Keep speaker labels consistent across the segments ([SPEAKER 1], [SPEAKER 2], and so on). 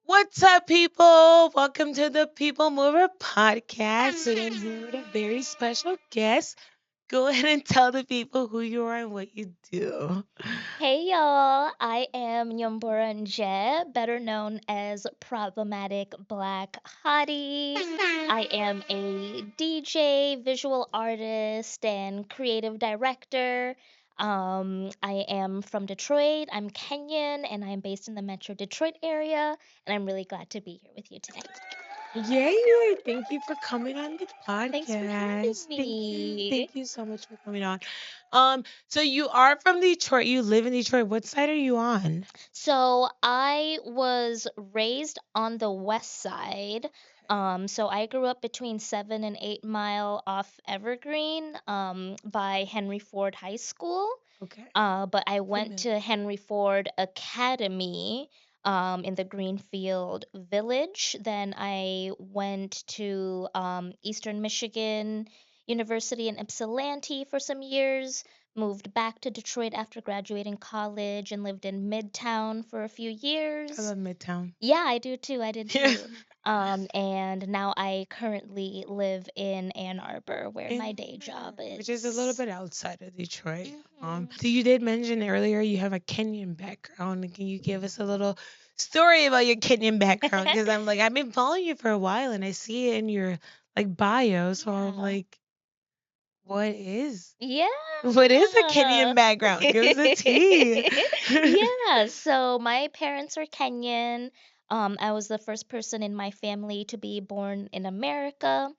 [SPEAKER 1] What's up, people? Welcome to the People Mover podcast. Today I'm here with a very special guest. Go ahead and tell the people who you are and what you do.
[SPEAKER 2] Hey y'all, I am Nyumburanje, better known as Problematic Black Hottie. I am a DJ, visual artist, and creative director. I am from Detroit. I'm Kenyan and I'm based in the Metro Detroit area, and I'm really glad to be here with you today.
[SPEAKER 1] Yay! Thank you for coming on the
[SPEAKER 2] Thanks for having
[SPEAKER 1] podcast. Thank you.
[SPEAKER 2] me.
[SPEAKER 1] Thank you so much for coming on. So you are from Detroit. You live in Detroit. What side are you on?
[SPEAKER 2] So I was raised on the west side. So I grew up between 7 and 8 mile off Evergreen, by Henry Ford High School.
[SPEAKER 1] Okay.
[SPEAKER 2] But I went
[SPEAKER 1] Familiar.
[SPEAKER 2] to Henry Ford Academy, in the Greenfield Village. Then I went to Eastern Michigan University in Ypsilanti for some years, moved back to Detroit after graduating college, and lived in Midtown for a few
[SPEAKER 1] I
[SPEAKER 2] years.
[SPEAKER 1] love Midtown.
[SPEAKER 2] Yeah, I do too. I did
[SPEAKER 1] Yeah.
[SPEAKER 2] too. And now I currently live in Ann Arbor, where
[SPEAKER 1] In
[SPEAKER 2] my day
[SPEAKER 1] Ann
[SPEAKER 2] job
[SPEAKER 1] Arbor, which is a little
[SPEAKER 2] is.
[SPEAKER 1] bit outside of Detroit.
[SPEAKER 2] Mhm.
[SPEAKER 1] So you did mention earlier you have a Kenyan background. Can you give us a little story about your Kenyan background? Because I'm like, I've been following you for a while and I see it in your like bio. So I'm
[SPEAKER 2] Yeah.
[SPEAKER 1] like, what is
[SPEAKER 2] Yeah.
[SPEAKER 1] what is a Kenyan background? Give us the tea.
[SPEAKER 2] Yeah, so my parents are Kenyan. I was the first person in my family to be born in America.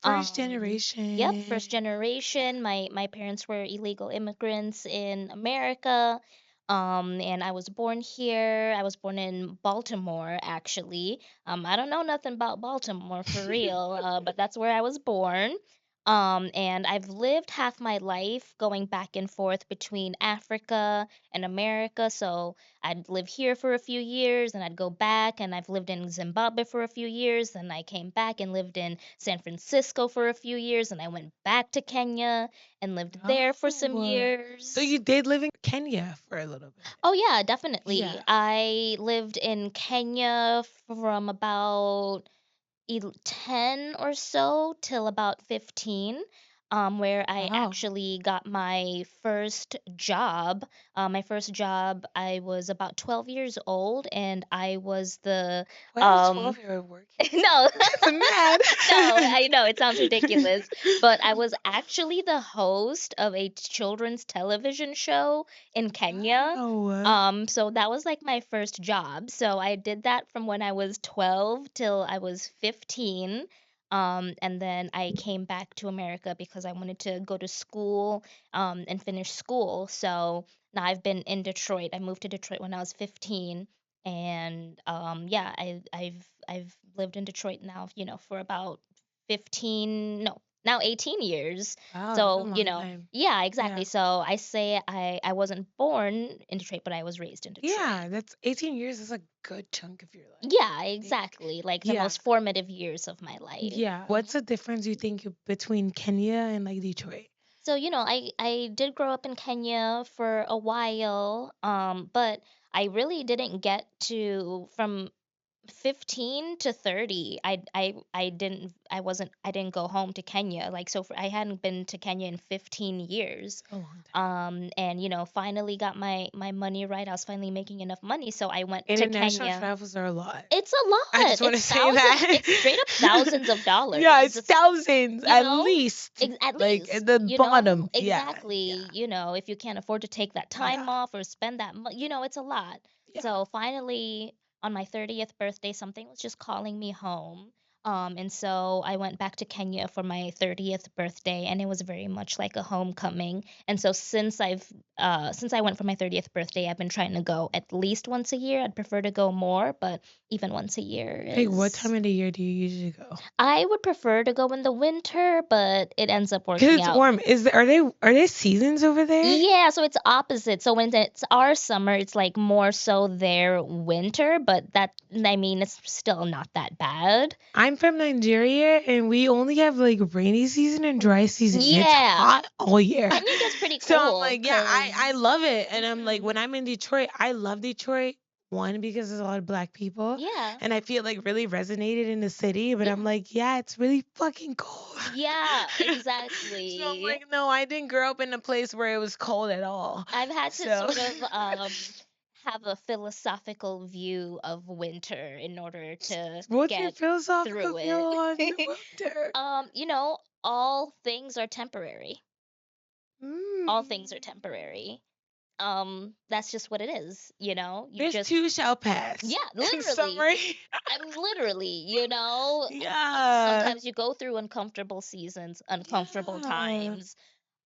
[SPEAKER 1] First
[SPEAKER 2] Yep,
[SPEAKER 1] generation.
[SPEAKER 2] first generation. My parents were illegal immigrants in America. And I was born here. I was born in Baltimore, actually. I don't know nothing about Baltimore for real, but that's where I was born. And I've lived half my life going back and forth between Africa and America. So I'd live here for a few years and I'd go back, and I've lived in Zimbabwe for a few years. Then I came back and lived in San Francisco for a few years, and I went back to Kenya and lived there for some
[SPEAKER 1] Oh, so
[SPEAKER 2] years.
[SPEAKER 1] you did live in Kenya for a little bit.
[SPEAKER 2] Oh, yeah, definitely.
[SPEAKER 1] Yeah.
[SPEAKER 2] I lived in Kenya from about 10 or so till about 15, where I
[SPEAKER 1] Wow.
[SPEAKER 2] actually got my first job. My first job, I was about 12 years old, and I was the
[SPEAKER 1] Why is
[SPEAKER 2] um
[SPEAKER 1] 12-year-old working?
[SPEAKER 2] no.
[SPEAKER 1] That's mad.
[SPEAKER 2] No, I know it sounds ridiculous, but I was actually the host of a children's television show in Kenya.
[SPEAKER 1] Wow.
[SPEAKER 2] So that was like my first job. So I did that from when I was 12 till I was 15. And then I came back to America because I wanted to go to school, and finish school. So now I've been in Detroit. I moved to Detroit when I was 15, and yeah, I've lived in Detroit now, for about 15, no, now 18 years.
[SPEAKER 1] Wow, that's a
[SPEAKER 2] So,
[SPEAKER 1] long time.
[SPEAKER 2] yeah,
[SPEAKER 1] Yeah.
[SPEAKER 2] exactly. So I say I wasn't born in Detroit, but I was raised in Detroit.
[SPEAKER 1] Yeah, that's 18 years is a good chunk of your life,
[SPEAKER 2] Yeah,
[SPEAKER 1] I think.
[SPEAKER 2] exactly. Like the
[SPEAKER 1] Yeah.
[SPEAKER 2] most formative years of my life.
[SPEAKER 1] Yeah. What's the difference you think between Kenya and like Detroit?
[SPEAKER 2] So, I did grow up in Kenya for a while, but I really didn't get to from 15 to 30. I didn't go home to Kenya. Like, so I hadn't been to Kenya in 15 years.
[SPEAKER 1] A long time.
[SPEAKER 2] And finally got my money right. I was finally making enough money, so I went to
[SPEAKER 1] International
[SPEAKER 2] Kenya.
[SPEAKER 1] travels are a lot.
[SPEAKER 2] It's a
[SPEAKER 1] I
[SPEAKER 2] lot.
[SPEAKER 1] just want to say that.
[SPEAKER 2] It's straight up thousands of
[SPEAKER 1] Yeah,
[SPEAKER 2] dollars.
[SPEAKER 1] it's thousands
[SPEAKER 2] You
[SPEAKER 1] at
[SPEAKER 2] know?
[SPEAKER 1] least.
[SPEAKER 2] At
[SPEAKER 1] Like
[SPEAKER 2] least,
[SPEAKER 1] at the bottom. Yeah. Yeah.
[SPEAKER 2] exactly. If you can't afford to take that
[SPEAKER 1] Yeah.
[SPEAKER 2] time off or spend that, it's a lot.
[SPEAKER 1] Yeah.
[SPEAKER 2] So finally, on my 30th birthday, something was just calling me home. And so I went back to Kenya for my 30th birthday, and it was very much like a homecoming. And so since I went for my 30th birthday, I've been trying to go at least once a year. I'd prefer to go more, but even once a year
[SPEAKER 1] Like what time
[SPEAKER 2] is.
[SPEAKER 1] of the year do you usually go?
[SPEAKER 2] I would prefer to go in the winter, but it ends up
[SPEAKER 1] Because
[SPEAKER 2] working
[SPEAKER 1] it's
[SPEAKER 2] out.
[SPEAKER 1] warm. Are there seasons over there?
[SPEAKER 2] Yeah, so it's opposite. So when it's our summer, it's like more so their winter, but I mean, it's still not that bad.
[SPEAKER 1] I'm from Nigeria and we only have like rainy season and dry season. It's
[SPEAKER 2] Yeah,
[SPEAKER 1] hot all year.
[SPEAKER 2] Kenya gets pretty
[SPEAKER 1] So I'm
[SPEAKER 2] cool
[SPEAKER 1] like, yeah, I
[SPEAKER 2] because.
[SPEAKER 1] love it. And I'm like, when I'm in Detroit, I love Detroit. One, because there's a lot of black people,
[SPEAKER 2] Yeah.
[SPEAKER 1] and I feel like really resonated in the city, but I'm
[SPEAKER 2] Yeah.
[SPEAKER 1] like, yeah, it's really fucking cold.
[SPEAKER 2] Yeah,
[SPEAKER 1] So I'm
[SPEAKER 2] exactly.
[SPEAKER 1] like, no, I didn't grow up in a place where it was cold at all.
[SPEAKER 2] I've had to
[SPEAKER 1] So
[SPEAKER 2] sort of have a philosophical view of winter in order to
[SPEAKER 1] what's your
[SPEAKER 2] get
[SPEAKER 1] philosophical
[SPEAKER 2] through
[SPEAKER 1] view on
[SPEAKER 2] it.
[SPEAKER 1] winter?
[SPEAKER 2] All things are temporary. All things are
[SPEAKER 1] Mm.
[SPEAKER 2] temporary. That's just what it is, You
[SPEAKER 1] This
[SPEAKER 2] just
[SPEAKER 1] too shall pass.
[SPEAKER 2] yeah,
[SPEAKER 1] In
[SPEAKER 2] literally.
[SPEAKER 1] summary.
[SPEAKER 2] I'm literally.
[SPEAKER 1] Yeah.
[SPEAKER 2] Sometimes you go through uncomfortable seasons, uncomfortable
[SPEAKER 1] Yeah.
[SPEAKER 2] times,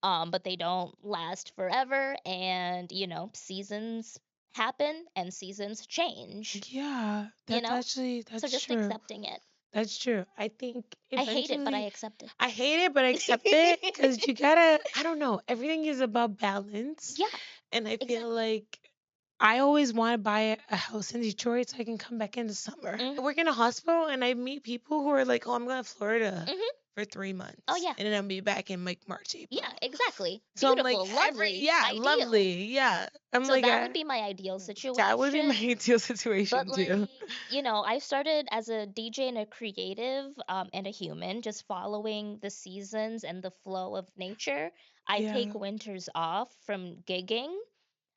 [SPEAKER 2] but they don't last forever. And, seasons happen and seasons change,
[SPEAKER 1] Yeah.
[SPEAKER 2] you
[SPEAKER 1] That's
[SPEAKER 2] know?
[SPEAKER 1] actually
[SPEAKER 2] So
[SPEAKER 1] that's
[SPEAKER 2] just
[SPEAKER 1] true.
[SPEAKER 2] accepting it.
[SPEAKER 1] That's true. I think
[SPEAKER 2] I hate it, but I
[SPEAKER 1] eventually
[SPEAKER 2] accept it.
[SPEAKER 1] I hate it, but I accept it because you gotta, I don't know, everything is about balance.
[SPEAKER 2] Yeah,
[SPEAKER 1] And I feel
[SPEAKER 2] exactly.
[SPEAKER 1] like I always want to buy a house in Detroit so I can come back in the summer. I work in a hospital and I meet people who are like, oh, I'm going to Florida
[SPEAKER 2] Hmm.
[SPEAKER 1] for 3
[SPEAKER 2] Oh,
[SPEAKER 1] months
[SPEAKER 2] yeah.
[SPEAKER 1] and then I'll be back in like March, April.
[SPEAKER 2] Yeah, exactly.
[SPEAKER 1] So I'm like,
[SPEAKER 2] Beautiful, lovely,
[SPEAKER 1] yeah,
[SPEAKER 2] ideal.
[SPEAKER 1] lovely. Yeah. I'm
[SPEAKER 2] So
[SPEAKER 1] like,
[SPEAKER 2] that would be my ideal
[SPEAKER 1] that would be my
[SPEAKER 2] situation.
[SPEAKER 1] ideal
[SPEAKER 2] But
[SPEAKER 1] situation too.
[SPEAKER 2] I started as a DJ and a creative, and a human, just following the seasons and the flow of nature. I take
[SPEAKER 1] Yeah.
[SPEAKER 2] winters off from gigging,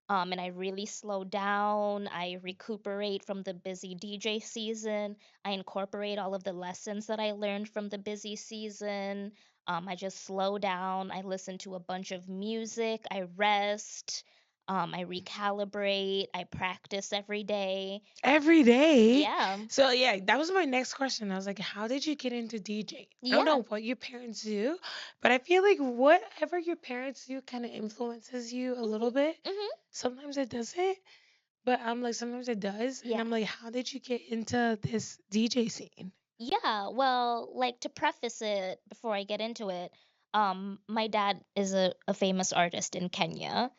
[SPEAKER 2] and I really slow down. I recuperate from the busy DJ season. I incorporate all of the lessons that I learned from the busy season. I just slow down. I listen to a bunch of music. I rest. I recalibrate. I practice every day.
[SPEAKER 1] Every day.
[SPEAKER 2] Yeah.
[SPEAKER 1] So yeah, that was my next question. I was like, how did you get into DJ? I don't
[SPEAKER 2] Yeah.
[SPEAKER 1] know what your parents do, but I feel like whatever your parents do kind of influences you a little
[SPEAKER 2] Mhm.
[SPEAKER 1] bit.
[SPEAKER 2] Mhm.
[SPEAKER 1] Sometimes it doesn't, but I'm like, sometimes it does. And
[SPEAKER 2] Yeah.
[SPEAKER 1] I'm like, how did you get into this DJ scene?
[SPEAKER 2] Yeah, well, like to preface it before I get into it, my dad is a famous artist in Kenya.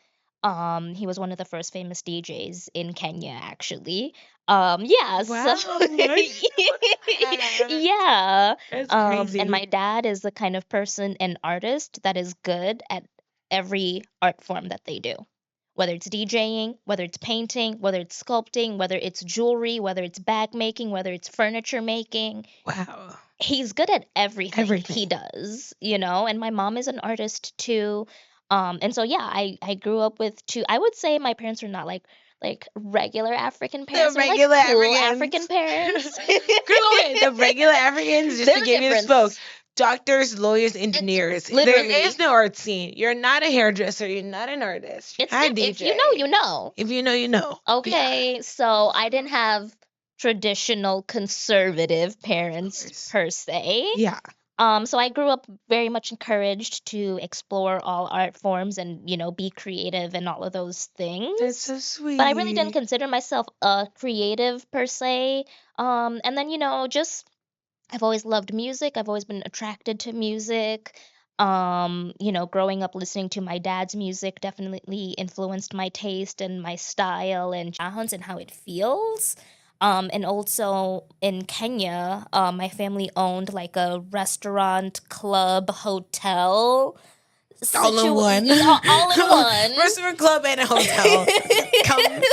[SPEAKER 2] He was one of the first famous DJs in Kenya, actually. Yeah, so
[SPEAKER 1] Wow, I didn't know that.
[SPEAKER 2] yeah.
[SPEAKER 1] That's
[SPEAKER 2] And
[SPEAKER 1] crazy.
[SPEAKER 2] my dad is the kind of person, an artist that is good at every art form that they do. Whether it's DJing, whether it's painting, whether it's sculpting, whether it's jewelry, whether it's bag making, whether it's furniture making,
[SPEAKER 1] Wow.
[SPEAKER 2] he's good at everything he
[SPEAKER 1] Everything.
[SPEAKER 2] does. And my mom is an artist too. And so yeah, I grew up with two. I would say my parents were not like regular African
[SPEAKER 1] The
[SPEAKER 2] parents. They're like
[SPEAKER 1] regular
[SPEAKER 2] cool African
[SPEAKER 1] Africans.
[SPEAKER 2] parents.
[SPEAKER 1] Okay, the regular Africans, just to
[SPEAKER 2] There's a
[SPEAKER 1] give you the spoke,
[SPEAKER 2] difference.
[SPEAKER 1] doctors, lawyers,
[SPEAKER 2] It's
[SPEAKER 1] engineers. There is
[SPEAKER 2] literally
[SPEAKER 1] no art scene. You're not a hairdresser. You're not an artist. You're
[SPEAKER 2] it's
[SPEAKER 1] not a
[SPEAKER 2] different. If you know,
[SPEAKER 1] DJ.
[SPEAKER 2] you know.
[SPEAKER 1] If you know, you know. Yeah.
[SPEAKER 2] Okay, so I didn't have traditional conservative
[SPEAKER 1] Of
[SPEAKER 2] parents
[SPEAKER 1] course.
[SPEAKER 2] per se.
[SPEAKER 1] Yeah.
[SPEAKER 2] So I grew up very much encouraged to explore all art forms and, be creative and all of those
[SPEAKER 1] That's
[SPEAKER 2] things.
[SPEAKER 1] so
[SPEAKER 2] But I really didn't
[SPEAKER 1] sweet.
[SPEAKER 2] consider myself a creative per se. And then, just I've always loved music. I've always been attracted to music. Growing up listening to my dad's music definitely influenced my taste and my style and sounds and how it feels. And also in Kenya, my family owned like a restaurant, club, hotel
[SPEAKER 1] All in one.
[SPEAKER 2] all in one.
[SPEAKER 1] Restaurant, club, and a hotel.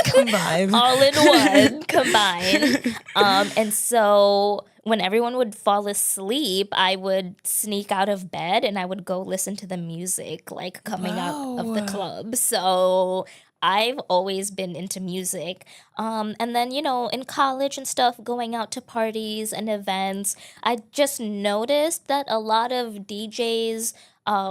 [SPEAKER 1] Combined.
[SPEAKER 2] All in one combined. And so when everyone would fall asleep, I would sneak out of bed and I would go listen to the music like coming out of the
[SPEAKER 1] Wow.
[SPEAKER 2] club. So I've always been into music. And then, in college and stuff, going out to parties and events, I just noticed that a lot of DJs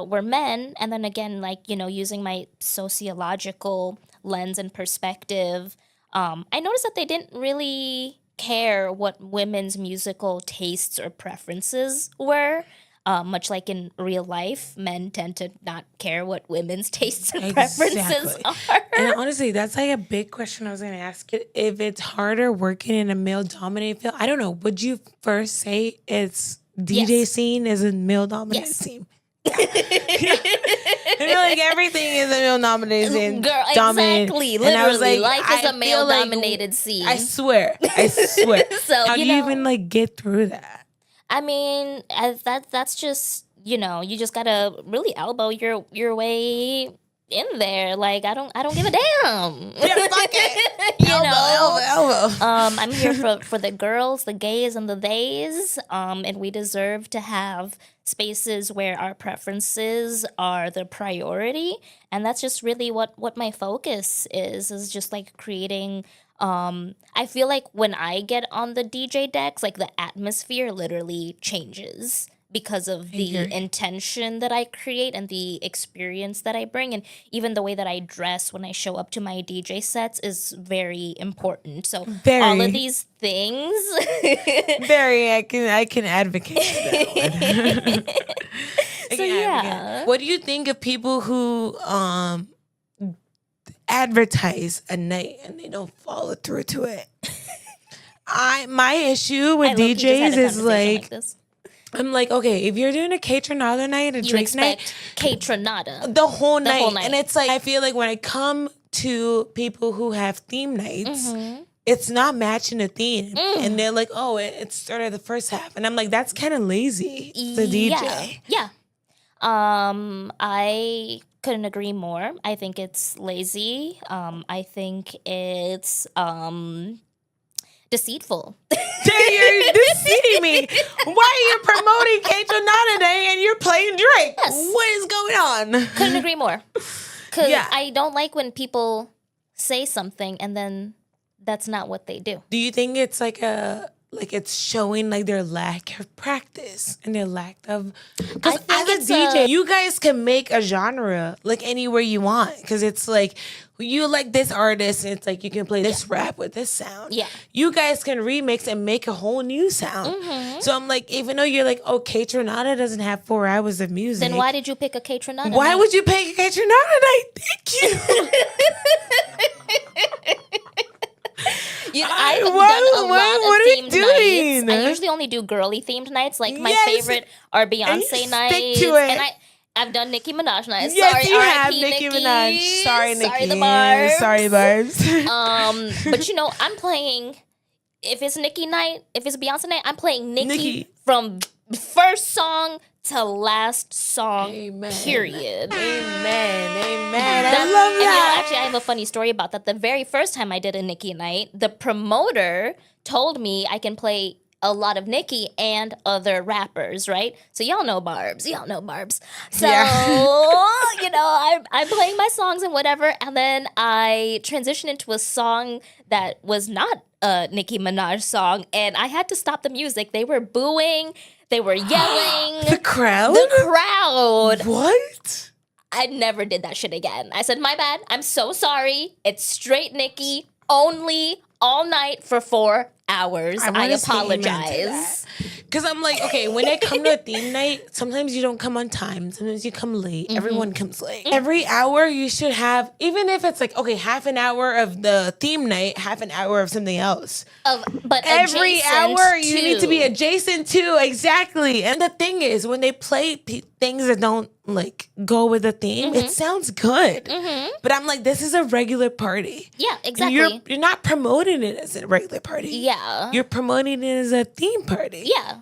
[SPEAKER 2] were men. And then again, like, using my sociological lens and perspective, I noticed that they didn't really care what women's musical tastes or preferences were. Much like in real life, men tend to not care what women's tastes and preferences
[SPEAKER 1] Exactly.
[SPEAKER 2] are.
[SPEAKER 1] And honestly, that's like a big question I was going to ask you. If it's harder working in a male dominated field, I don't know. Would you first say it's DJ
[SPEAKER 2] Yes.
[SPEAKER 1] scene is a male dominated
[SPEAKER 2] Yes.
[SPEAKER 1] scene? Yeah. Yeah. I feel like everything is a male dominated scene.
[SPEAKER 2] Girl,
[SPEAKER 1] Dominated.
[SPEAKER 2] exactly.
[SPEAKER 1] And I was
[SPEAKER 2] Literally,
[SPEAKER 1] like,
[SPEAKER 2] life is
[SPEAKER 1] I
[SPEAKER 2] a
[SPEAKER 1] feel like,
[SPEAKER 2] male-dominated scene.
[SPEAKER 1] I swear. I swear.
[SPEAKER 2] So,
[SPEAKER 1] How do you even like get through that?
[SPEAKER 2] I mean, that's just, you just gotta really elbow your way in there. Like I don't give a damn.
[SPEAKER 1] Yeah, fuck it.
[SPEAKER 2] You
[SPEAKER 1] elbow,
[SPEAKER 2] know.
[SPEAKER 1] elbow.
[SPEAKER 2] I'm here for the girls, the gays, and the theys. And we deserve to have spaces where our preferences are the priority. And that's just really what my focus is just like creating. I feel like when I get on the DJ decks, like the atmosphere literally changes because of the
[SPEAKER 1] agree.
[SPEAKER 2] intention that I create and the experience that I bring, and even the way that I dress when I show up to my DJ sets is very important. So all
[SPEAKER 1] Very.
[SPEAKER 2] of these things.
[SPEAKER 1] Very, I can advocate for that one.
[SPEAKER 2] So yeah.
[SPEAKER 1] What do you think of people who advertise a night and they don't follow through to it? My issue with
[SPEAKER 2] I low-key just had
[SPEAKER 1] DJs
[SPEAKER 2] a
[SPEAKER 1] is
[SPEAKER 2] conversation
[SPEAKER 1] like
[SPEAKER 2] this.
[SPEAKER 1] I'm like, okay, if you're doing a K-Tronada night, a
[SPEAKER 2] You
[SPEAKER 1] Drake's night,
[SPEAKER 2] expect K-Tronada.
[SPEAKER 1] the whole
[SPEAKER 2] The whole
[SPEAKER 1] night.
[SPEAKER 2] night.
[SPEAKER 1] And it's like, I feel like when I come to people who have theme nights,
[SPEAKER 2] Mm-hmm.
[SPEAKER 1] it's not matching the theme. And they're like, oh, it started the first half. And I'm like, that's kind of lazy, the DJ.
[SPEAKER 2] Yeah. I couldn't agree more. I think it's lazy. I think it's deceitful.
[SPEAKER 1] You're deceiving me. Why are you promoting K-Tronada Day and you're playing Drake?
[SPEAKER 2] Yes.
[SPEAKER 1] What is going on?
[SPEAKER 2] Couldn't agree more. Because
[SPEAKER 1] Yeah.
[SPEAKER 2] I don't like when people say something and then that's not what they do.
[SPEAKER 1] Do you think it's like it's showing like their lack of practice and their lack of? Because
[SPEAKER 2] I think
[SPEAKER 1] as a DJ, you guys can make a genre like anywhere you want. Because it's like you like this artist, and it's like you can play this rap with this sound.
[SPEAKER 2] Yeah.
[SPEAKER 1] You guys can remix and make a whole new sound. So I'm like, even though you're like, oh, K-Tronada doesn't have 4 hours of music.
[SPEAKER 2] Then why did you pick a K-Tronada?
[SPEAKER 1] Why would you pick a K-Tronada night? Thank you.
[SPEAKER 2] You know, I've done a
[SPEAKER 1] what
[SPEAKER 2] lot
[SPEAKER 1] are
[SPEAKER 2] of
[SPEAKER 1] you
[SPEAKER 2] themed
[SPEAKER 1] doing?
[SPEAKER 2] nights. I usually only do girly themed nights. Like my
[SPEAKER 1] Yes.
[SPEAKER 2] favorite are
[SPEAKER 1] And you
[SPEAKER 2] Beyonce
[SPEAKER 1] stick
[SPEAKER 2] nights,
[SPEAKER 1] to it.
[SPEAKER 2] and I've done Nicki Minaj nights.
[SPEAKER 1] Yes,
[SPEAKER 2] Sorry,
[SPEAKER 1] you have
[SPEAKER 2] R.I.P.
[SPEAKER 1] Nicki Minaj. Sorry, Nicki.
[SPEAKER 2] Sorry, the barbs.
[SPEAKER 1] Sorry, barbs.
[SPEAKER 2] But you know, I'm playing. If it's Nicki night, if it's Beyonce night, I'm playing Nicki,
[SPEAKER 1] Nicki.
[SPEAKER 2] from first song to last song.
[SPEAKER 1] Amen.
[SPEAKER 2] Period.
[SPEAKER 1] Amen. I
[SPEAKER 2] That-
[SPEAKER 1] love
[SPEAKER 2] and, you know,
[SPEAKER 1] that.
[SPEAKER 2] actually, I have a funny story about that. The very first time I did a Nicki night, the promoter told me I can play a lot of Nicki and other rappers, right? So y'all know Barbs. So, you know, I'm playing my songs and whatever, and then I transitioned into a song that was not a Nicki Minaj song, and I had to stop the music. They were booing, they were yelling.
[SPEAKER 1] The crowd?
[SPEAKER 2] The crowd.
[SPEAKER 1] What?
[SPEAKER 2] I never did that shit again. I said, my bad. I'm so sorry. It's straight Nicki only all night for 4 hours. I apologize.
[SPEAKER 1] Because I'm like, okay, when I come to a theme night, sometimes you don't come on time. Sometimes you come late. Everyone comes late. Every hour you should have, even if it's like, okay, half an hour of the theme night, half an hour of something else.
[SPEAKER 2] But
[SPEAKER 1] Every
[SPEAKER 2] adjacent
[SPEAKER 1] hour you need to be
[SPEAKER 2] to.
[SPEAKER 1] adjacent to, exactly. And the thing is, when they play things that don't like go with the theme, it sounds good. But I'm like, this is a regular party.
[SPEAKER 2] Yeah,
[SPEAKER 1] And
[SPEAKER 2] exactly.
[SPEAKER 1] you're not promoting it as a regular party.
[SPEAKER 2] Yeah.
[SPEAKER 1] You're promoting it as a theme party.
[SPEAKER 2] Yeah.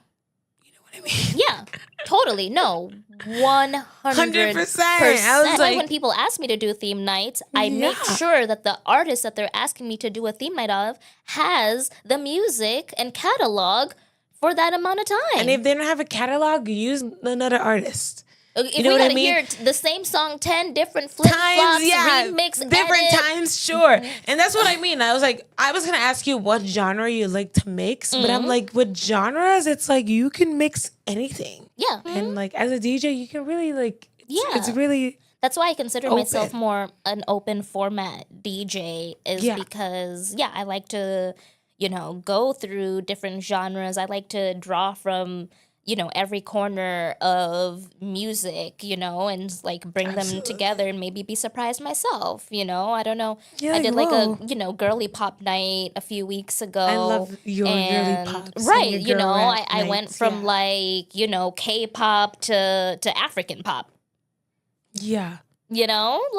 [SPEAKER 1] You know what I mean?
[SPEAKER 2] Yeah. Totally. No. 100%.
[SPEAKER 1] 100%. I was like,
[SPEAKER 2] When people ask me to do theme nights, I make
[SPEAKER 1] Yeah.
[SPEAKER 2] sure that the artist that they're asking me to do a theme night of has the music and catalog for that amount of time.
[SPEAKER 1] and if they don't have a catalog, use another artist.
[SPEAKER 2] If
[SPEAKER 1] You know
[SPEAKER 2] we
[SPEAKER 1] what I
[SPEAKER 2] gotta
[SPEAKER 1] mean?
[SPEAKER 2] hear the same song 10 different flip flops, remix,
[SPEAKER 1] different
[SPEAKER 2] edit.
[SPEAKER 1] times, sure. And that's what I mean. I was like, I was gonna ask you what genre you like to mix, but I'm like, with genres, it's like you can mix anything.
[SPEAKER 2] Yeah.
[SPEAKER 1] And like as a DJ, you can really like, it's
[SPEAKER 2] Yeah.
[SPEAKER 1] really
[SPEAKER 2] That's why I consider
[SPEAKER 1] Open.
[SPEAKER 2] myself more an open format DJ is
[SPEAKER 1] Yeah.
[SPEAKER 2] because, I like to, go through different genres. I like to draw from, every corner of music, and like bring them
[SPEAKER 1] Absolutely.
[SPEAKER 2] together and maybe be surprised myself, I don't know.
[SPEAKER 1] Yeah,
[SPEAKER 2] I did
[SPEAKER 1] you
[SPEAKER 2] like
[SPEAKER 1] will.
[SPEAKER 2] a, girly pop night a few weeks ago.
[SPEAKER 1] I love your girly pops and
[SPEAKER 2] Right,
[SPEAKER 1] your girl rap
[SPEAKER 2] I went
[SPEAKER 1] nights,
[SPEAKER 2] from
[SPEAKER 1] yeah.
[SPEAKER 2] like, K-pop to African pop.
[SPEAKER 1] Yeah.
[SPEAKER 2] Like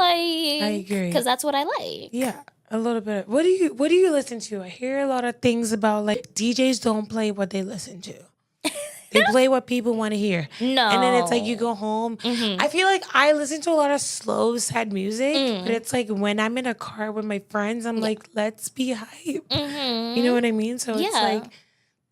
[SPEAKER 2] I
[SPEAKER 1] agree.
[SPEAKER 2] because that's what I like.
[SPEAKER 1] Yeah, a little bit. What do you listen to? I hear a lot of things about like DJs don't play what they listen to. They play what people want to hear.
[SPEAKER 2] No.
[SPEAKER 1] And then it's like you go home. I feel like I listen to a lot of slow, sad music, but it's like when I'm in a car with my friends, I'm like, let's be hype. You know what I mean? So it's like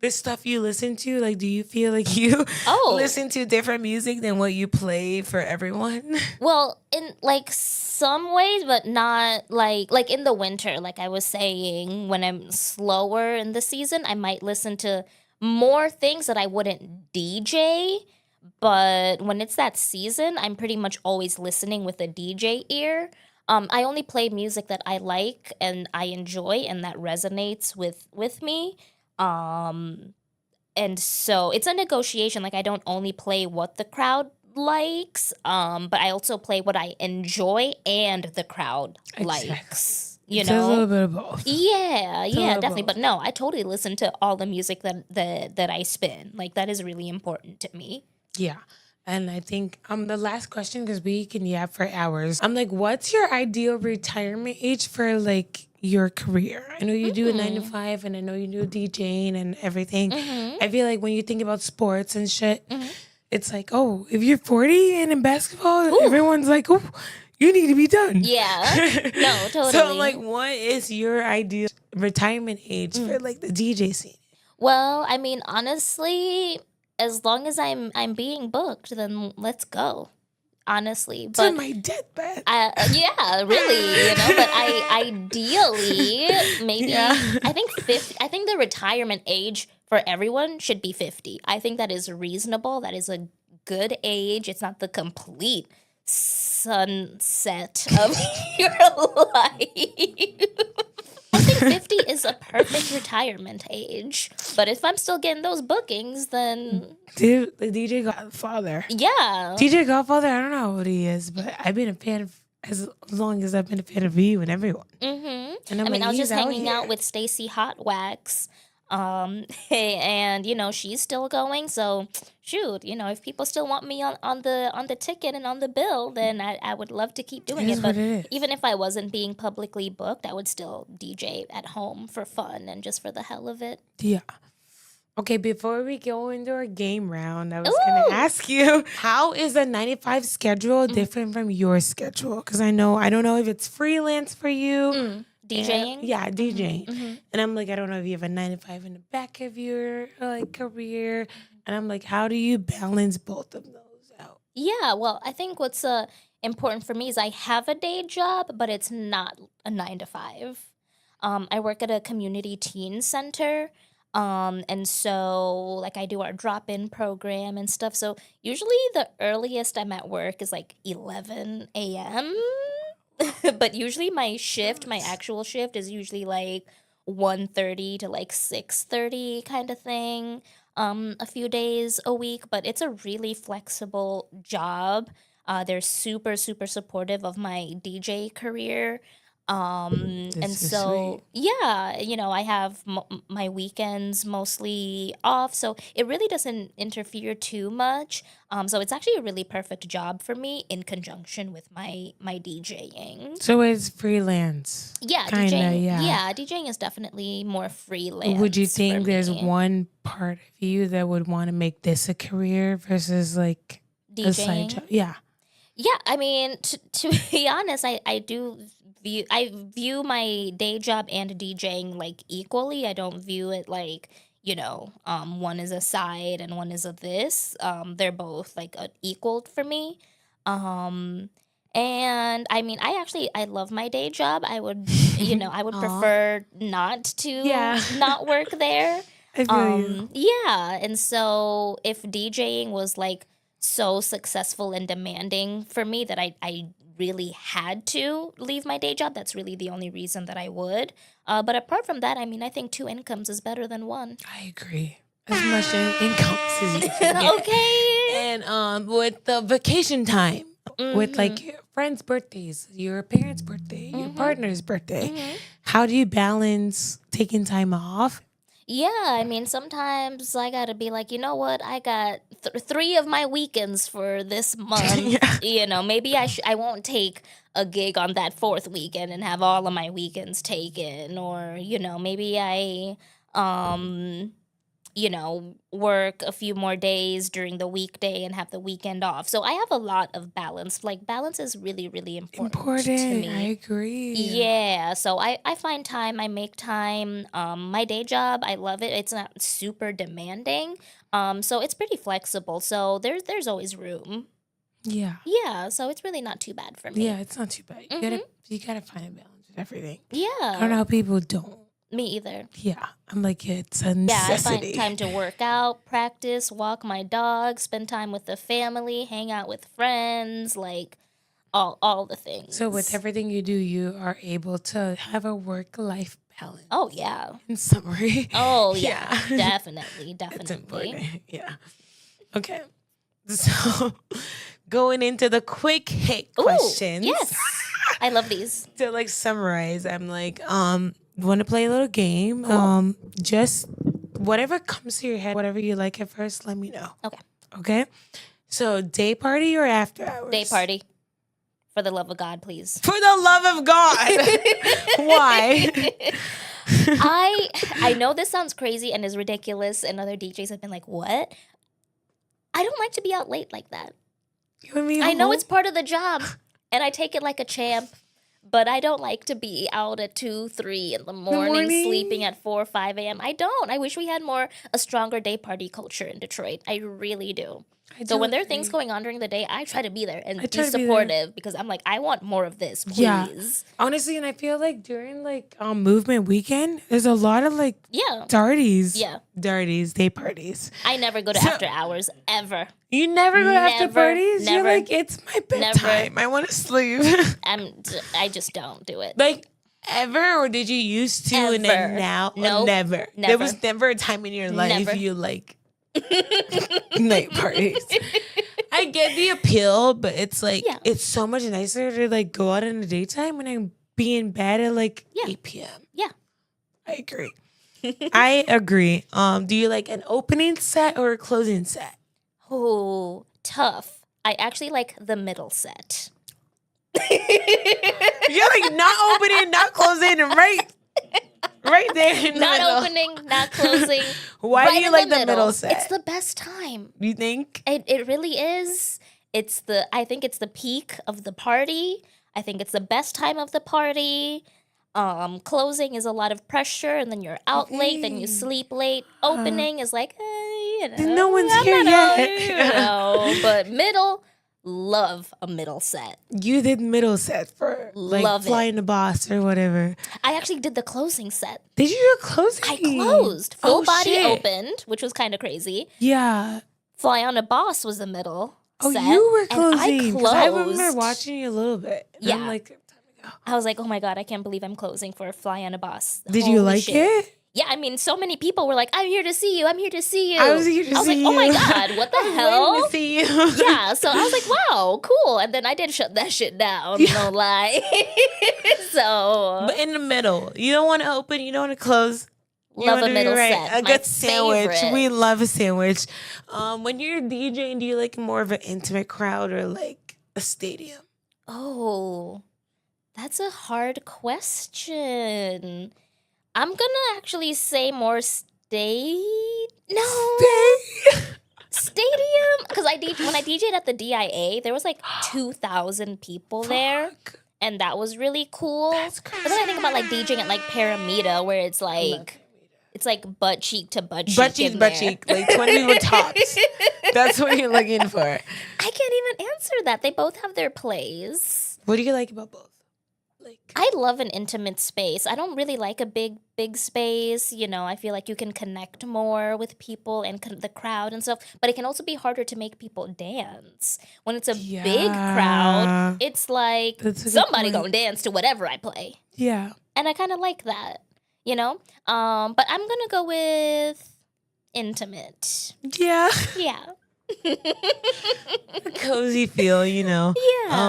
[SPEAKER 1] this stuff you listen to, like, do you feel like you listen to different music than what you play for everyone?
[SPEAKER 2] Well, in like some ways, but not like in the winter, like I was saying, when I'm slower in the season, I might listen to more things that I wouldn't DJ. But when it's that season, I'm pretty much always listening with a DJ ear. I only play music that I like and I enjoy and that resonates with me. Um, and so it's a negotiation. Like I don't only play what the crowd likes, but I also play what I enjoy and the crowd likes. You
[SPEAKER 1] It's
[SPEAKER 2] know,
[SPEAKER 1] a little bit of both.
[SPEAKER 2] yeah, definitely.
[SPEAKER 1] both.
[SPEAKER 2] But no, I totally listen to all the music that I spin. Like that is really important to me.
[SPEAKER 1] Yeah. And I think the last question, because we can yap for hours. I'm like, what's your ideal retirement age for like your career? I know you do a 9 to 5, and I know you do DJing and everything. I feel like when you think about sports and shit, it's like, oh, if you're 40 and in basketball, everyone's like, oh, you need to be done.
[SPEAKER 2] Yeah. No, totally.
[SPEAKER 1] So I'm like, what is your ideal retirement age for like the DJ scene?
[SPEAKER 2] Well, I mean, honestly, as long as I'm being booked, then let's go. Honestly,
[SPEAKER 1] To
[SPEAKER 2] but
[SPEAKER 1] my deathbed.
[SPEAKER 2] yeah, really, But I ideally maybe I think 50. I think the retirement age for everyone should be 50. I think that is reasonable. That is a good age. It's not the complete sunset of your life. I think 50 is a perfect retirement age. But if I'm still getting those bookings, then...
[SPEAKER 1] Dude, the DJ Godfather.
[SPEAKER 2] Yeah.
[SPEAKER 1] DJ Godfather, I don't know what he is, but I've been a fan of as long as I've been a fan of you and everyone.
[SPEAKER 2] Mm-hmm.
[SPEAKER 1] And
[SPEAKER 2] I mean, I was just hanging
[SPEAKER 1] here.
[SPEAKER 2] out with Stacy Hot Wax. And she's still going, so shoot, if people still want me on the ticket and on the bill, then I would love to keep doing it. But even if I wasn't being publicly booked, I would still DJ at home for fun and just for the hell of it.
[SPEAKER 1] Yeah. Okay, before we go into our game round, I was going to ask you, how is a 9 to 5 schedule different from your schedule? Because I don't know if it's freelance for you.
[SPEAKER 2] DJing?
[SPEAKER 1] Yeah, DJing. And I'm like, I don't know if you have a 9 to 5 in the back of your like career. And I'm like, how do you balance both of those out?
[SPEAKER 2] Yeah, well, I think what's important for me is I have a day job, but it's not a 9 to 5. I work at a community teen center. And so like I do our drop-in program and stuff. So usually the earliest I'm at work is like 11 a.m. But usually my actual shift is usually like 1:30 to like 6:30 kind of thing. A few days a week, but it's a really flexible job. They're super, super supportive of my DJ career. And so, yeah, I have my weekends mostly off, so it really doesn't interfere too much. So it's actually a really perfect job for me in conjunction with my DJing.
[SPEAKER 1] So it's freelance.
[SPEAKER 2] Yeah,
[SPEAKER 1] kinda,
[SPEAKER 2] DJing.
[SPEAKER 1] yeah.
[SPEAKER 2] Yeah, DJing is definitely more freelance.
[SPEAKER 1] Would you think
[SPEAKER 2] for
[SPEAKER 1] there's
[SPEAKER 2] me.
[SPEAKER 1] one part of you that would want to make this a career versus like a side
[SPEAKER 2] DJing?
[SPEAKER 1] job? Yeah.
[SPEAKER 2] Yeah, I mean, to be honest, I view my day job and DJing like equally. I don't view it like, one is a side and one is a this. They're both like equal for me. And I mean, I love my day job. I would, I would prefer not to not work there.
[SPEAKER 1] I feel you.
[SPEAKER 2] Yeah, and so if DJing was like so successful and demanding for me that I really had to leave my day job, that's really the only reason that I would. But apart from that, I mean, I think 2 incomes is better than 1.
[SPEAKER 1] I agree. As much income as you can get.
[SPEAKER 2] Okay.
[SPEAKER 1] And with the vacation time, with like your friends' birthdays, your parents' birthday, your partner's birthday, how do you balance taking time off?
[SPEAKER 2] Yeah, I mean, sometimes I gotta be like, you know what? I got 3 of my weekends for this month. Maybe I won't take a gig on that 4th weekend and have all of my weekends taken, or maybe I work a few more days during the weekday and have the weekend off. So I have a lot of balance. Like, balance is really, really important to me.
[SPEAKER 1] I agree.
[SPEAKER 2] Yeah, so I find time, I make time. My day job, I love it. It's not super demanding. So it's pretty flexible. So there's always room.
[SPEAKER 1] Yeah.
[SPEAKER 2] Yeah, so it's really not too bad for me.
[SPEAKER 1] Yeah, it's not too bad. You gotta find a balance with everything.
[SPEAKER 2] Yeah.
[SPEAKER 1] I don't know how people don't.
[SPEAKER 2] Me either.
[SPEAKER 1] Yeah. I'm like, it's a necessity.
[SPEAKER 2] Yeah, I find time to work out, practice, walk my dog, spend time with the family, hang out with friends, like all the things.
[SPEAKER 1] So with everything you do, you are able to have a work-life balance.
[SPEAKER 2] Oh, yeah.
[SPEAKER 1] In summary.
[SPEAKER 2] Oh, yeah. Definitely.
[SPEAKER 1] That's important. Yeah. Okay. So going into the quick hit questions.
[SPEAKER 2] Yes. I love these.
[SPEAKER 1] To like summarize, I'm like, want to play a little game?
[SPEAKER 2] Cool.
[SPEAKER 1] Just whatever comes to your head, whatever you like at first, let me know.
[SPEAKER 2] Okay.
[SPEAKER 1] Okay. So day party or after hours?
[SPEAKER 2] Day party. For the love of God, please.
[SPEAKER 1] For the love of God. Why?
[SPEAKER 2] I know this sounds crazy and is ridiculous, and other DJs have been like, what? I don't like to be out late like that.
[SPEAKER 1] You want me
[SPEAKER 2] I know it's part of the job, and I take it like a champ, but I don't like to be out at 2, 3 in the morning, sleeping at 4, 5 a.m. I don't. I wish we had a stronger day party culture in Detroit. I really do. So when there are things going on during the day, I try to be there and be supportive because I'm like, I want more of this, please.
[SPEAKER 1] Yeah. Honestly, and I feel like during like movement weekend, there's a lot of like darties.
[SPEAKER 2] Yeah.
[SPEAKER 1] Darties, day parties.
[SPEAKER 2] I never go to after hours ever.
[SPEAKER 1] You never go to after parties?
[SPEAKER 2] Never.
[SPEAKER 1] You're like, it's my bedtime. I want to sleep.
[SPEAKER 2] I just don't do it.
[SPEAKER 1] Like ever, or did you used to and then now?
[SPEAKER 2] No,
[SPEAKER 1] never. There was never a time in your life you like night parties. I get the appeal, but it's like it's so much nicer to like go out in the daytime when I'm be in bed at like 8 p.m.
[SPEAKER 2] Yeah.
[SPEAKER 1] I agree. I agree. Do you like an opening set or a closing set?
[SPEAKER 2] Oh, tough. I actually like the middle set.
[SPEAKER 1] You're like not opening, not closing, right there.
[SPEAKER 2] Not opening, not closing.
[SPEAKER 1] Why do you like the middle set?
[SPEAKER 2] It's the best time.
[SPEAKER 1] You think?
[SPEAKER 2] It really is. I think it's the peak of the party. I think it's the best time of the party. Closing is a lot of pressure, and then you're out late, then you sleep late. Opening is like,
[SPEAKER 1] no one's here yet.
[SPEAKER 2] But middle, love a middle set.
[SPEAKER 1] You did middle set for like Flying the Boss or whatever.
[SPEAKER 2] I actually did the closing set.
[SPEAKER 1] Did you do a closing?
[SPEAKER 2] I closed. Full body opened, which was kind of crazy.
[SPEAKER 1] Yeah.
[SPEAKER 2] Fly on a Boss was the middle set.
[SPEAKER 1] You were closing.
[SPEAKER 2] And I closed.
[SPEAKER 1] I remember watching you a little bit.
[SPEAKER 2] Yeah.
[SPEAKER 1] I'm like,
[SPEAKER 2] I was like, oh my God, I can't believe I'm closing for Fly on a Boss.
[SPEAKER 1] Did you like it?
[SPEAKER 2] Yeah, I mean, so many people were like, I'm here to see you. I'm here to see you.
[SPEAKER 1] I was here to see you.
[SPEAKER 2] I was like, oh my God, what the hell?
[SPEAKER 1] I'm to see you.
[SPEAKER 2] Yeah, so I was like, wow, cool. And then I did shut that shit down, no lie.
[SPEAKER 1] But in the middle, you don't want to open, you don't want to close.
[SPEAKER 2] Love a middle set.
[SPEAKER 1] A good sandwich. We love a sandwich. When you're DJing, do you like more of an intimate crowd or like a stadium?
[SPEAKER 2] Oh, that's a hard question. I'm gonna actually say more stadium, because when I DJ'd at the DIA, there was like 2,000 people there, and that was really cool.
[SPEAKER 1] That's crazy.
[SPEAKER 2] But then I think about like DJing at like Paramita, where it's like butt cheek to butt cheek,
[SPEAKER 1] butt cheek, like 20 people tops. That's what you're looking for.
[SPEAKER 2] I can't even answer that. They both have their plays.
[SPEAKER 1] What do you like about both?
[SPEAKER 2] I love an intimate space. I don't really like a big space. I feel like you can connect more with people and the crowd and stuff. But it can also be harder to make people dance. When it's a big crowd, it's like somebody gonna dance to whatever I play.
[SPEAKER 1] Yeah.
[SPEAKER 2] And I kind of like that, But I'm gonna go with intimate.
[SPEAKER 1] Yeah.
[SPEAKER 2] Yeah.
[SPEAKER 1] A cozy feel,
[SPEAKER 2] Yeah.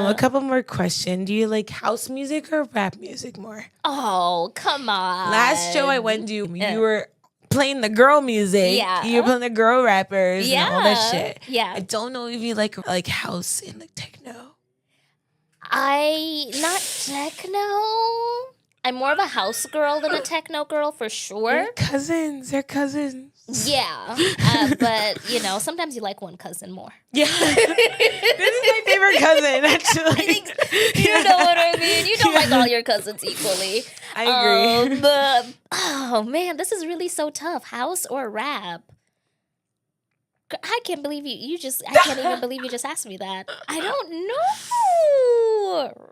[SPEAKER 1] A couple more questions. Do you like house music or rap music more?
[SPEAKER 2] Oh, come on.
[SPEAKER 1] Last show I went to, you were playing the girl music.
[SPEAKER 2] Yeah.
[SPEAKER 1] You were playing the girl rappers and all that shit.
[SPEAKER 2] Yeah.
[SPEAKER 1] I don't know if you like house and like techno.
[SPEAKER 2] Not techno. I'm more of a house girl than a techno girl for sure.
[SPEAKER 1] They're cousins. They're cousins.
[SPEAKER 2] Yeah, but you know, sometimes you like one cousin more.
[SPEAKER 1] Yeah, this is my favorite cousin. Actually,
[SPEAKER 2] You know what I mean. You don't like all your cousins equally.
[SPEAKER 1] I agree.
[SPEAKER 2] But oh man, this is really so tough. House or rap? I can't believe I can't even believe you just asked me that. I don't know.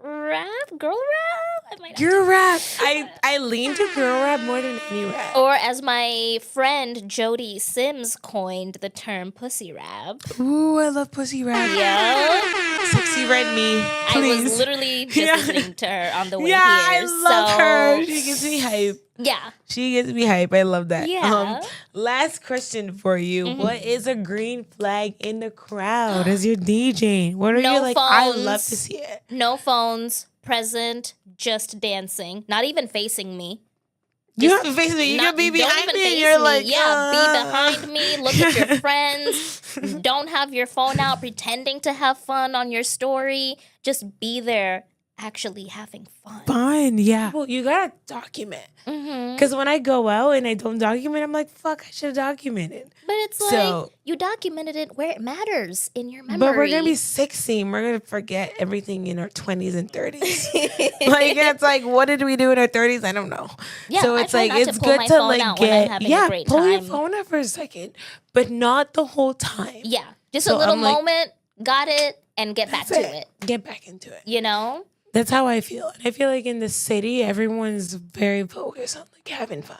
[SPEAKER 2] Rap? Girl rap?
[SPEAKER 1] Girl rap. I lean to girl rap more than any rap.
[SPEAKER 2] Or as my friend Jody Sims coined the term pussy rap.
[SPEAKER 1] Ooh, I love pussy rap.
[SPEAKER 2] Yeah.
[SPEAKER 1] Sexy red me. Please.
[SPEAKER 2] I was literally just listening to her on the way here.
[SPEAKER 1] I love her. She gets me hype.
[SPEAKER 2] Yeah.
[SPEAKER 1] She gets me hype. I love that.
[SPEAKER 2] Yeah.
[SPEAKER 1] Last question for you. Mm-hmm. What is a green flag in the crowd as you're DJing? What are you like? Phones. I love to see it.
[SPEAKER 2] No phones, present, just dancing. Not even facing me.
[SPEAKER 1] You have to face me. You can be behind me and you're like,
[SPEAKER 2] be behind me. Look at your friends. Don't have your phone out pretending to have fun on your story. Just be there actually having fun.
[SPEAKER 1] Fun, yeah. Well, you gotta document. Because when I go out and I don't document, I'm like, fuck, I should have documented.
[SPEAKER 2] But it's like, you documented it where it matters in your memory.
[SPEAKER 1] But we're going to be 16. We're going to forget everything in our 20s and 30s. Like, it's like, what did we do in our 30s? I don't know.
[SPEAKER 2] Yeah,
[SPEAKER 1] so it's like, it's good to like get, pull your phone out for a second, but not the whole time.
[SPEAKER 2] Yeah, just a little moment, got it, and get back to it.
[SPEAKER 1] Get back into it.
[SPEAKER 2] You know?
[SPEAKER 1] That's how I feel. And I feel like in the city, everyone's very focused on like having fun.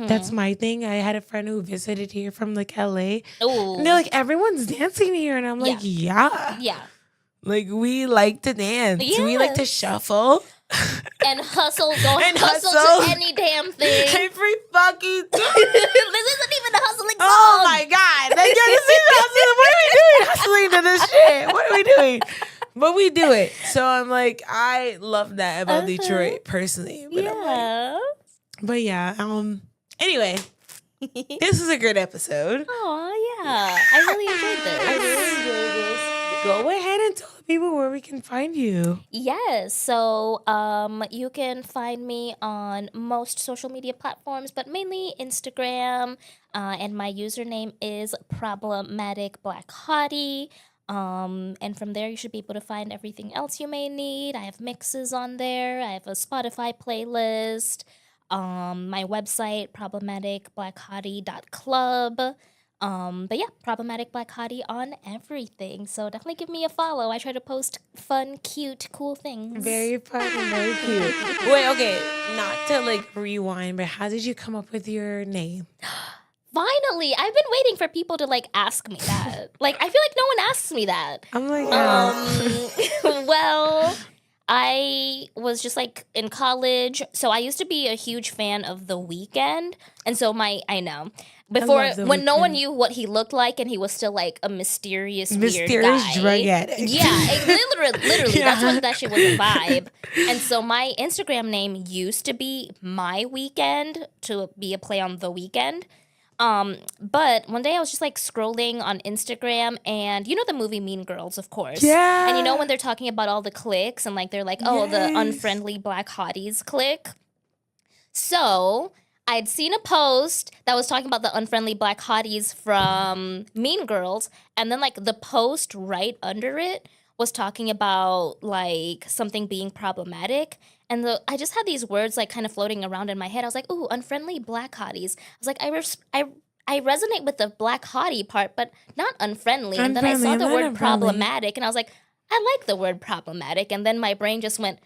[SPEAKER 1] That's my thing. I had a friend who visited here from like LA.
[SPEAKER 2] Ooh.
[SPEAKER 1] And they're like, everyone's dancing here. And I'm like, yeah. Like, we like to dance. Yes. We like to shuffle.
[SPEAKER 2] And hustle. Hustle to any damn thing.
[SPEAKER 1] Every fucking thing.
[SPEAKER 2] This isn't even a hustling song.
[SPEAKER 1] Oh my God. Like, this is hustling. What are we doing hustling to this shit? What are we doing? But we do it. So I'm like, I love that about Detroit personally. But but yeah. Anyway, this is a good episode.
[SPEAKER 2] Oh yeah. I really enjoyed this.
[SPEAKER 1] Go ahead and tell the people where we can find you.
[SPEAKER 2] Yes. So you can find me on most social media platforms, but mainly Instagram. And my username is Problematic Black Hottie. And from there you should be able to find everything else you may need. I have mixes on there. I have a Spotify playlist. My website, problematicblackhottie.club. But yeah, Problematic Black Hottie on everything. So definitely give me a follow. I try to post fun, cute, cool things.
[SPEAKER 1] Very fun and very cute. Wait, okay. Not to like rewind, but how did you come up with your name?
[SPEAKER 2] Finally, I've been waiting for people to like ask me that. Like, I feel like no one asks me that.
[SPEAKER 1] I'm like,
[SPEAKER 2] well, I was just like in college, so I used to be a huge fan of The Weeknd, and so before when no one knew what he looked like, and he was still like a mysterious weird guy.
[SPEAKER 1] Drug addict.
[SPEAKER 2] Yeah, literally, that's what that shit was a vibe. And so my Instagram name used to be My Weekend to be a play on The Weeknd. But one day I was just like scrolling on Instagram, and you know the movie Mean Girls, of course.
[SPEAKER 1] Yeah.
[SPEAKER 2] And you know when they're talking about all the cliques and like they're like, oh, the unfriendly black hotties clique. So I'd seen a post that was talking about the unfriendly black hotties from Mean Girls, and then like the post right under it was talking about like something being problematic. And I just had these words like kind of floating around in my head. I was like, ooh, unfriendly black hotties. I was like, I resonate with the black hottie part, but not unfriendly. And then I saw the word problematic, and I was like, I like the word problematic. And then my brain just went,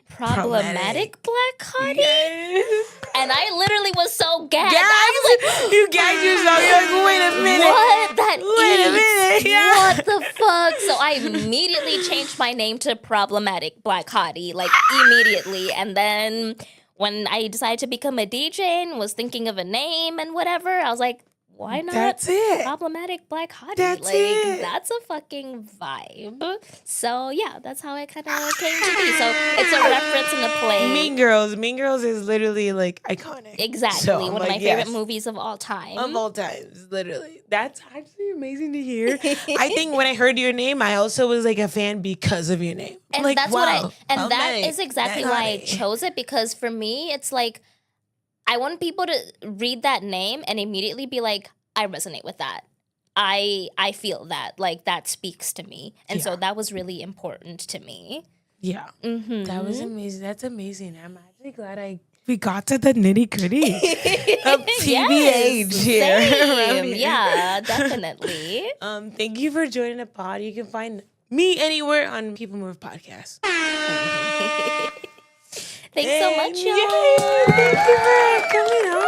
[SPEAKER 2] Problematic Black Hottie?
[SPEAKER 1] Yes.
[SPEAKER 2] And I literally was so gagged.
[SPEAKER 1] Yes.
[SPEAKER 2] I was like,
[SPEAKER 1] you gagged yourself. You're like, wait a minute.
[SPEAKER 2] What?
[SPEAKER 1] Wait a minute. Yeah.
[SPEAKER 2] What the fuck? So I immediately changed my name to Problematic Black Hottie, like immediately. And then when I decided to become a DJ and was thinking of a name and whatever, I was like, why not?
[SPEAKER 1] That's it.
[SPEAKER 2] Problematic Black Hottie.
[SPEAKER 1] That's
[SPEAKER 2] like,
[SPEAKER 1] it.
[SPEAKER 2] That's a fucking vibe. So, yeah, that's how it kind of came to be. So, it's a reference and a play.
[SPEAKER 1] Mean Girls. Mean Girls is literally like iconic.
[SPEAKER 2] Exactly.
[SPEAKER 1] So,
[SPEAKER 2] one of my favorite movies of all time.
[SPEAKER 1] Of all times, literally. That's actually amazing to hear. I think when I heard your name, I also was like a fan because of your name.
[SPEAKER 2] And
[SPEAKER 1] like,
[SPEAKER 2] that's
[SPEAKER 1] wow,
[SPEAKER 2] that is exactly why I chose it, because for me, it's like, I want people to read that name and immediately be like, I resonate with that. I feel that. Like, that speaks to me. And so that was really important to me.
[SPEAKER 1] Yeah.
[SPEAKER 2] Mm-hmm.
[SPEAKER 1] That was amazing. That's amazing. I'm actually glad we got to the nitty gritty of TBH here.
[SPEAKER 2] Same. Yeah, definitely.
[SPEAKER 1] Thank you for joining the pod. You can find me anywhere on People Move Podcast.
[SPEAKER 2] Thanks so much, y'all.
[SPEAKER 1] Thank you for coming on.